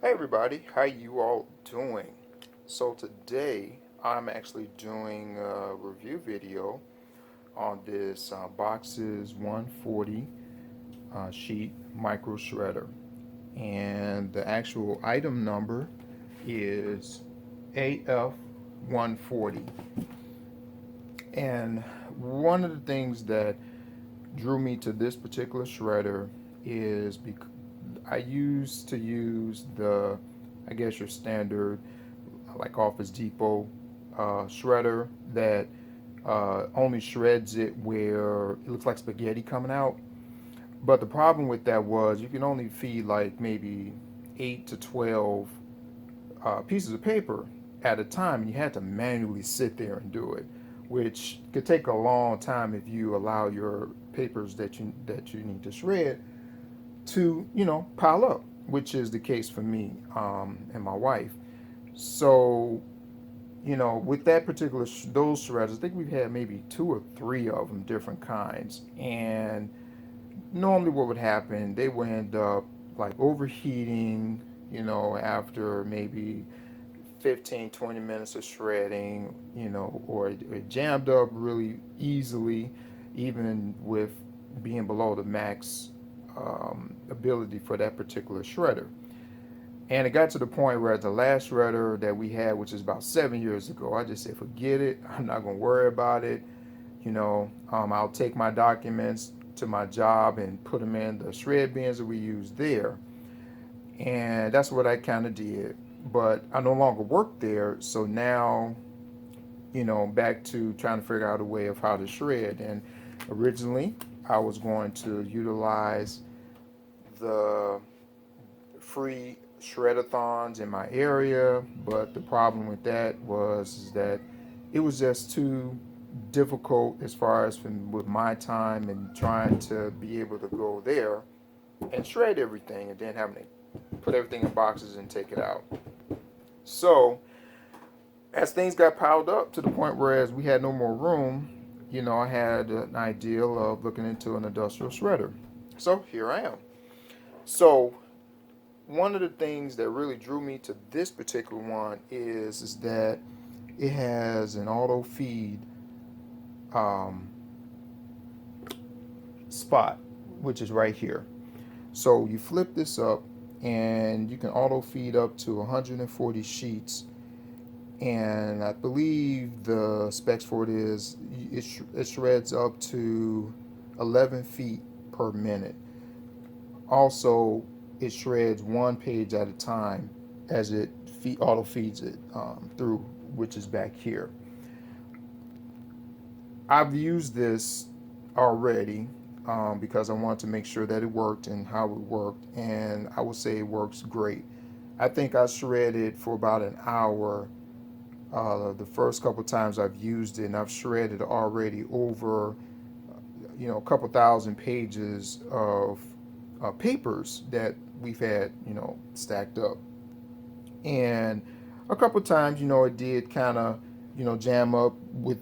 Hey everybody, how you all doing? So today I'm actually doing a review video on this Boxis 140 sheet micro shredder, and the actual item number is AF140. And one of the things that drew me to this particular shredder is because I used to use I guess your standard like Office Depot shredder that only shreds it where it looks like spaghetti coming out. But the problem with that was you can only feed like maybe 8 to 12 pieces of paper at a time, and you had to manually sit there and do it, which could take a long time if you allow your papers that you need to shred to pile up, which is the case for me and my wife. So with that particular those shredders, I think we've had maybe two or three of them, different kinds. And normally, what would happen, they would end up like overheating, after maybe 15, 20 minutes of shredding, or it jammed up really easily, even with being below the max ability for that particular shredder. And it got to the point where the last shredder that we had, which is about 7 years ago, I just said, forget it. I'm not going to worry about it. I'll take my documents to my job and put them in the shred bins that we use there. And that's what I kind of did. But I no longer work there. So now, back to trying to figure out a way of how to shred. And originally, I was going to utilize the free shredathons in my area, but the problem with that was that it was just too difficult as far as with my time and trying to be able to go there and shred everything and then having to put everything in boxes and take it out. So as things got piled up to the point where as we had no more room, I had an ideal of looking into an industrial shredder. So here I am. So one of the things that really drew me to this particular one is that it has an auto feed um, spot, which is right here. So you flip this up, and you can auto feed up to 140 sheets. And I believe the specs for it is it shreds up to 11 feet per minute. Also, it shreds one page at a time as it auto feeds it through, which is back here. I've used this already because I wanted to make sure that it worked and how it worked, and I would say it works great. I think I shredded for about an hour the first couple times I've used it, and I've shredded already over a couple thousand pages of papers that we've had stacked up. And a couple times it did kind of jam up with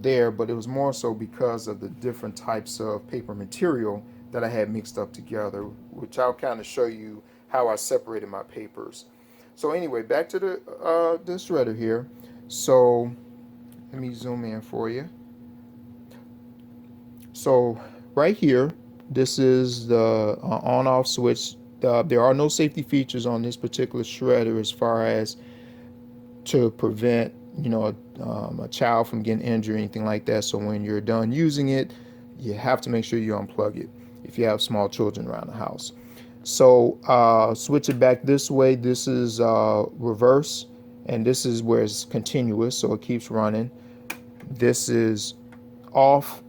there, but it was more so because of the different types of paper material that I had mixed up together, which I'll kind of show you how I separated my papers. So anyway, back to the shredder here. So let me zoom in for you. So right here, this is the on-off switch. There are no safety features on this particular shredder as far as to prevent a child from getting injured or anything like that. So when you're done using it, you have to make sure you unplug it if you have small children around the house. So switch it back this way. This is reverse, and this is where it's continuous, so it keeps running. This is off.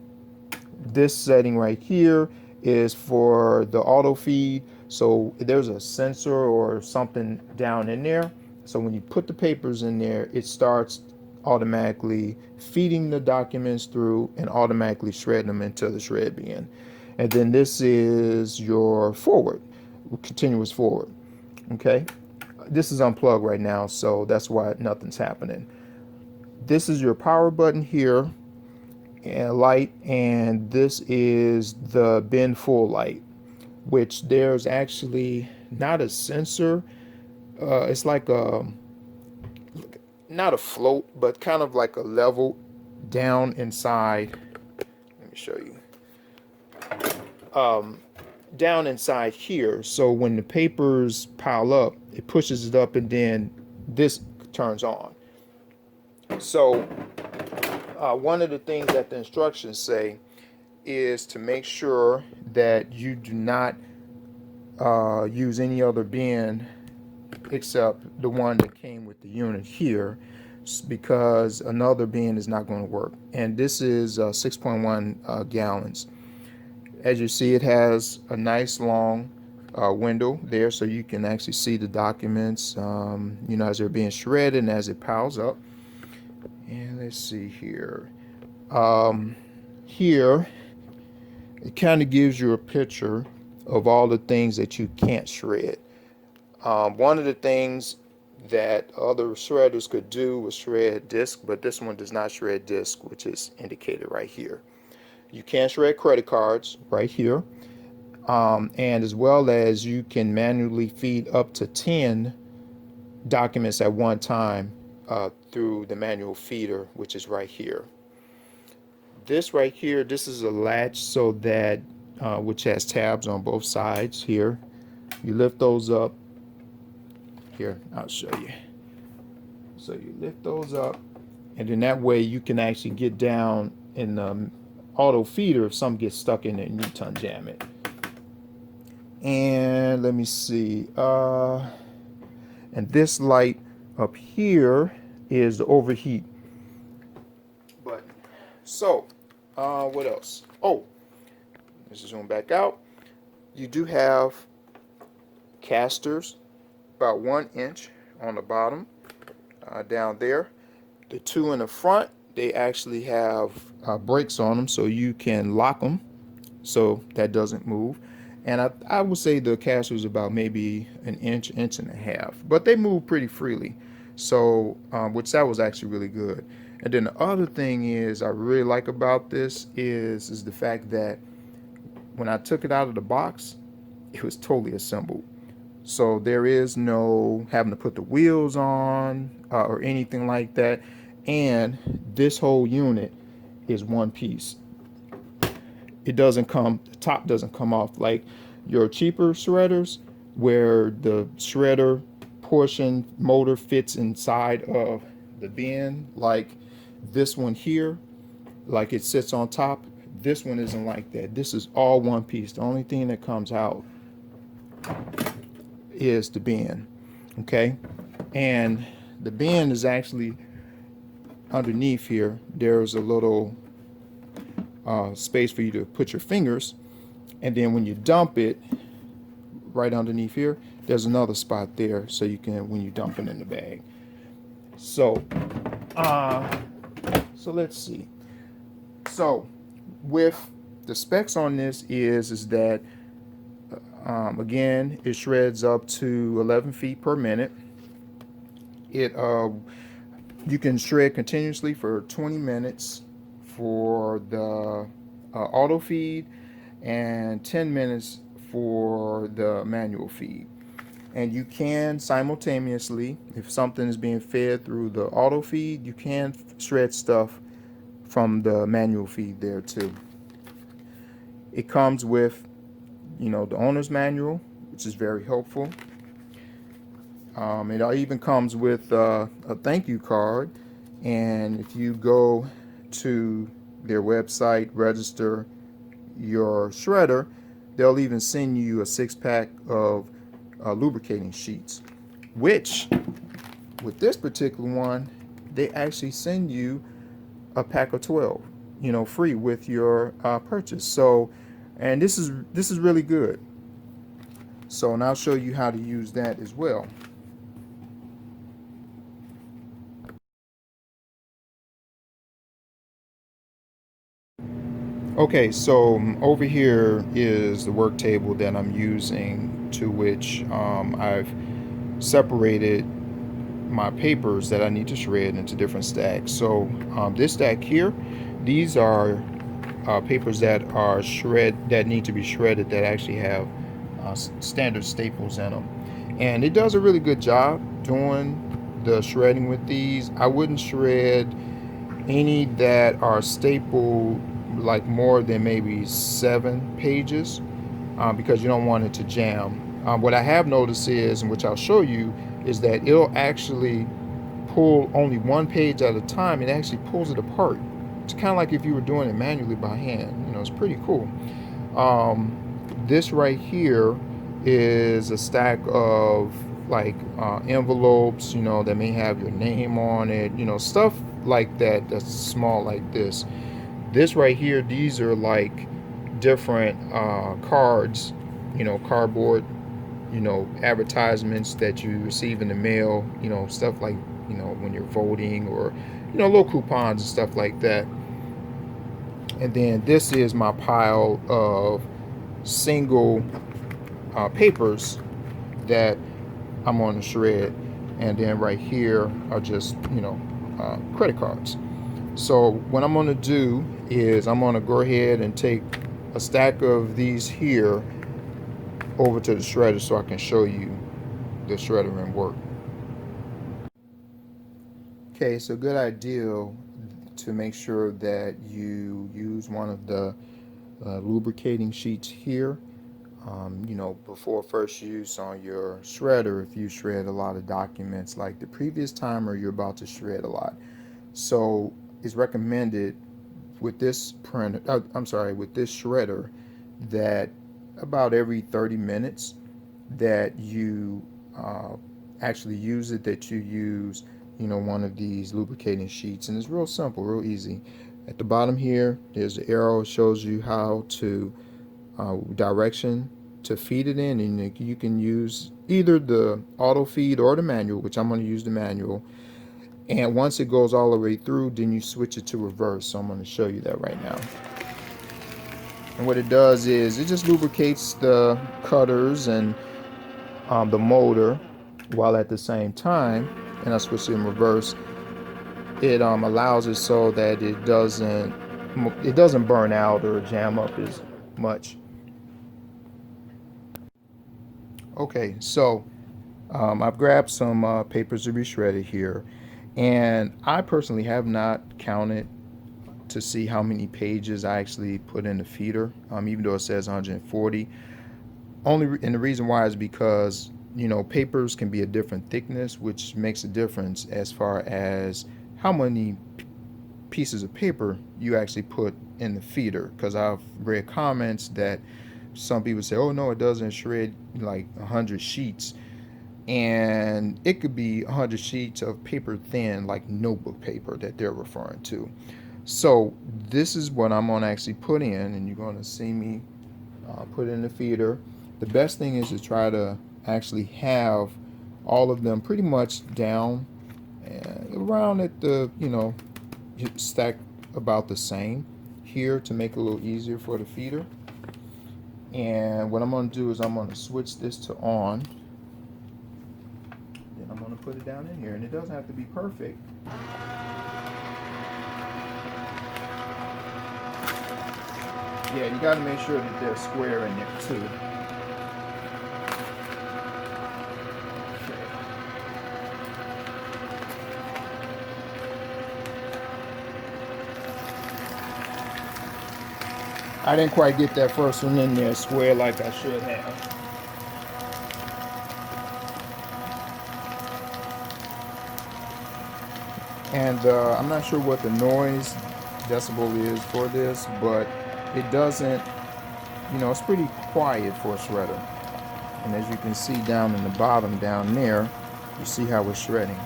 This setting right here is for the auto feed. So there's a sensor or something down in there. So when you put the papers in there, it starts automatically feeding the documents through and automatically shredding them into the shred bin. And then this is your forward, continuous forward. Okay. This is unplugged right now, so that's why nothing's happening. This is your power button here and light, and this is the bin full light, which there's actually not a sensor it's like a, not a float, but kind of like a level down inside. Let me show you. Down inside here. So when the papers pile up, it pushes it up, and then this turns on. So one of the things that the instructions say is to make sure that you do not use any other bin except the one that came with the unit here, because another bin is not going to work. And this is 6.1 gallons. As you see, it has a nice long window there, so you can actually see the documents, as they're being shredded and as it piles up. And let's see here. Here, it kind of gives you a picture of all the things that you can't shred. One of the things that other shredders could do was shred disc, but this one does not shred disc, which is indicated right here. You can shred credit cards right here, and as well as you can manually feed up to 10 documents at one time through the manual feeder, which is right here. This right here, this is a latch, so that which has tabs on both sides here. You lift those up. Here, I'll show you. So you lift those up, and then that way you can actually get down in the auto feeder if something gets stuck in it and you unjam it. And let me see. And this light up here is the overheat button. So, what else? Oh, let's zoom back out. You do have casters about 1 inch on the bottom, down there. The two in the front, they actually have brakes on them, so you can lock them so that doesn't move. And I would say the casters about maybe an inch, inch and a half, but they move pretty freely. So, which that was actually really good. And then the other thing is I really like about this is the fact that when I took it out of the box, it was totally assembled. So there is no having to put the wheels on or anything like that. And this whole unit is one piece. It doesn't come, the top doesn't come off like your cheaper shredders where the shredder portion motor fits inside of the bin, like this one here, like it sits on top. This one isn't like that. This is all one piece. The only thing that comes out is the bin. Okay, and the bin is actually underneath here. There's a little space for you to put your fingers, and then when you dump it, right underneath here, there's another spot there, so you can, when you dump it in the bag. So let's see. So with the specs on this is that again, it shreds up to 11 feet per minute. You can shred continuously for 20 minutes for the auto feed and 10 minutes for the manual feed. And you can simultaneously, if something is being fed through the auto feed, you can shred stuff from the manual feed there too. It comes with, the owner's manual, which is very helpful. It even comes with a thank you card, and if you go to their website, register your shredder, they'll even send you a 6-pack of lubricating sheets, which with this particular one, they actually send you a pack of 12, free with your purchase. So, and this is really good. So, and I'll show you how to use that as well. Okay, so over here is the work table that I'm using, to which I've separated my papers that I need to shred into different stacks. So this stack here, these are papers that need to be shredded, that actually have standard staples in them. and it does a really good job doing the shredding with these. I wouldn't shred any that are stapled like more than maybe 7 pages, because you don't want it to jam. What I have noticed is, and which I'll show you, is that it'll actually pull only one page at a time. It actually pulls it apart. It's kind of like if you were doing it manually by hand. It's pretty cool. This right here is a stack of like envelopes, that may have your name on it, stuff like that, that's small like this. This right here, these are like different cards, cardboard, advertisements that you receive in the mail, stuff like, when you're voting, or, little coupons and stuff like that. And then this is my pile of single papers that I'm on the shred. And then right here are just, credit cards. So what I'm going to do is I'm going to go ahead and take a stack of these here over to the shredder so I can show you the shredder in work. Okay, so good idea to make sure that you use one of the lubricating sheets here. Before first use on your shredder, if you shred a lot of documents like the previous time, or you're about to shred a lot. So it's recommended with this with this shredder, that about every 30 minutes that you actually use it, that you use, one of these lubricating sheets. And it's real simple, real easy. At the bottom here, there's the arrow, shows you how to direction to feed it in, and you can use either the auto feed or the manual, which I'm going to use the manual. And once it goes all the way through, then you switch it to reverse. So I'm going to show you that right now. And what it does is it just lubricates the cutters and the motor, while at the same time, and I switch it in reverse, it allows it so that it doesn't burn out or jam up as much. Okay, so I've grabbed some papers to be shredded here, and I personally have not counted to see how many pages I actually put in the feeder, even though it says 140. And the reason why is because, papers can be a different thickness, which makes a difference as far as how many pieces of paper you actually put in the feeder. Because I've read comments that some people say, oh no, it doesn't shred like 100 sheets. And it could be 100 sheets of paper thin, like notebook paper, that they're referring to. So this is what I'm going to actually put in, and you're going to see me put in the feeder. The best thing is to try to actually have all of them pretty much down around at the, stack about the same here, to make it a little easier for the feeder. And what I'm going to do is I'm going to switch this to on. Then I'm going to put it down in here, and it doesn't have to be perfect. Yeah, you got to make sure that they're square in there too. I didn't quite get that first one in there square like I should have. And I'm not sure what the noise decibel is for this, but it doesn't, it's pretty quiet for a shredder. And as you can see down in the bottom down there, you see how it's shredding.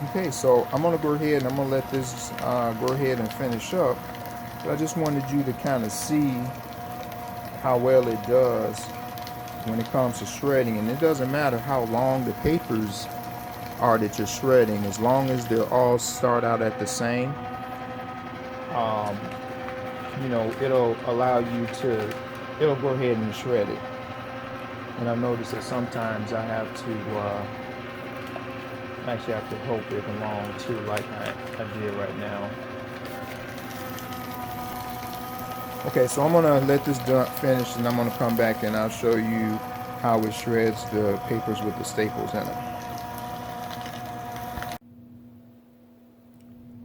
Okay, so I'm going to go ahead and I'm going to let this go ahead and finish up. But I just wanted you to kind of see how well it does when it comes to shredding. And it doesn't matter how long the papers are that you're shredding, as long as they're all start out at the same, it'll allow you to, it'll go ahead and shred it. And I've noticed that sometimes I have to actually have to help it along too, like I did right now. Okay, so I'm gonna let this finish, and I'm gonna come back and I'll show you how it shreds the papers with the staples in them.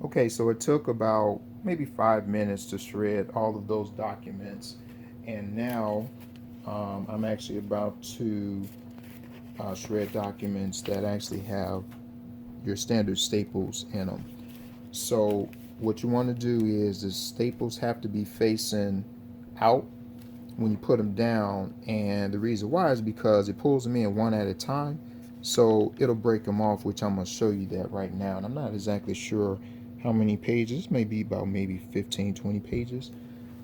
Okay, so it took about maybe 5 minutes to shred all of those documents, and now I'm actually about to shred documents that actually have your standard staples in them. So what you want to do is the staples have to be facing out when you put them down, and the reason why is because it pulls them in one at a time, so it'll break them off, which I'm going to show you that right now. And I'm not exactly sure how many pages, maybe about maybe 15-20 pages.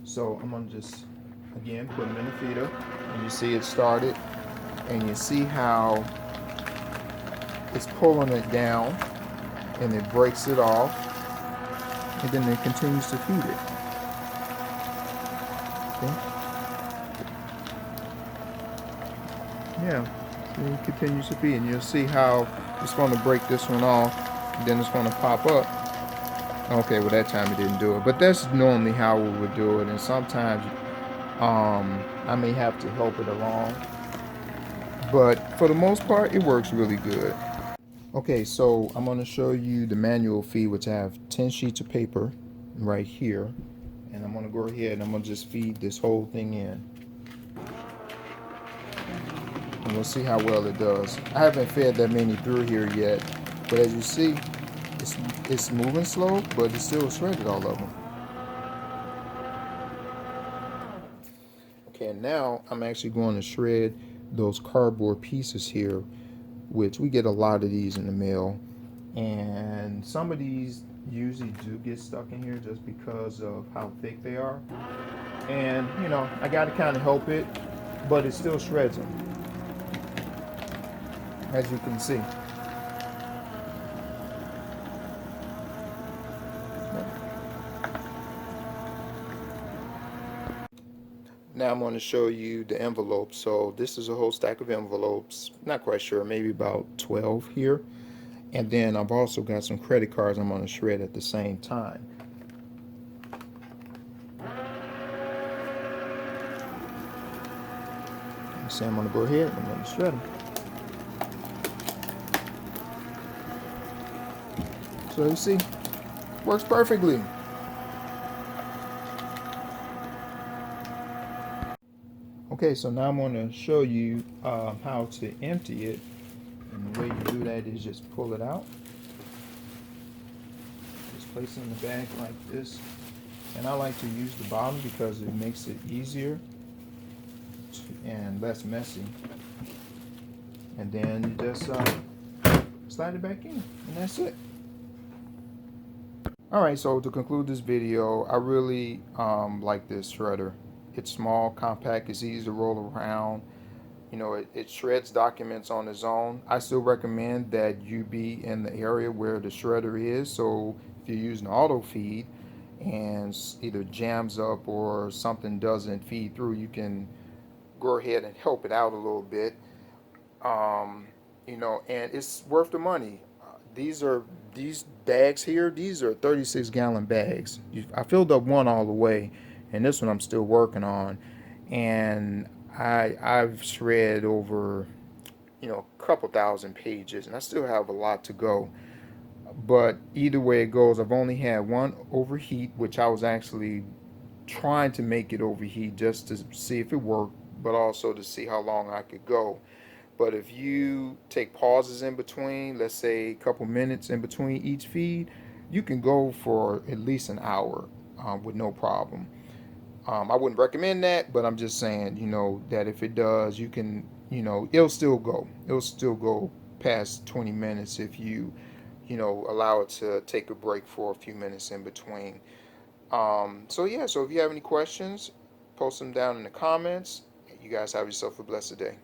So I'm going to just again put them in the feeder, and you see it started, and you see how it's pulling it down and it breaks it off, and then it continues to feed it. Okay. Yeah, and it continues to feed, and you'll see how it's going to break this one off, and then it's going to pop up. Okay, well that time it didn't do it, but that's normally how we would do it, and sometimes I may have to help it along, but for the most part it works really good. Okay, so I'm going to show you the manual feed, which I have 10 sheets of paper right here, and I'm going to go ahead and I'm going to just feed this whole thing in, and we'll see how well it does. I haven't fed that many through here yet, but as you see, it's moving slow, but it's still shredded all of them. Okay, and now I'm actually going to shred those cardboard pieces here, which we get a lot of these in the mail, and some of these usually do get stuck in here just because of how thick they are, and you know, I got to kind of help it, but it still shreds them, as you can see. Now I'm going to show you the envelopes. So this is a whole stack of envelopes, not quite sure, maybe about 12 here. And then I've also got some credit cards I'm going to shred at the same time. So I'm going to go ahead and I'm going to shred them. So you see, works perfectly. Okay, so now I'm going to show you how to empty it. And the way you do that is just pull it out. Just place it in the bag like this. And I like to use the bottom because it makes it easier and less messy. And then you just slide it back in, and that's it. Alright, so to conclude this video, I really like this shredder. It's small, compact, it's easy to roll around. You know, it shreds documents on its own. I still recommend that you be in the area where the shredder is. So if you're using auto feed and either jams up or something doesn't feed through, you can go ahead and help it out a little bit. You know, and it's worth the money. These bags here, these are 36-gallon bags. I filled up one all the way, and this one I'm still working on. And I've shred over, you know, a couple thousand pages, and I still have a lot to go. But either way it goes, I've only had one overheat, which I was actually trying to make it overheat just to see if it worked, but also to see how long I could go. But if you take pauses in between, let's say a couple minutes in between each feed, you can go for at least an hour with no problem. I wouldn't recommend that, but I'm just saying, you know, that if it does, you can, you know, it'll still go. It'll still go past 20 minutes if you, you know, allow it to take a break for a few minutes in between. So yeah, so if you have any questions, post them down in the comments. You guys have yourself a blessed day.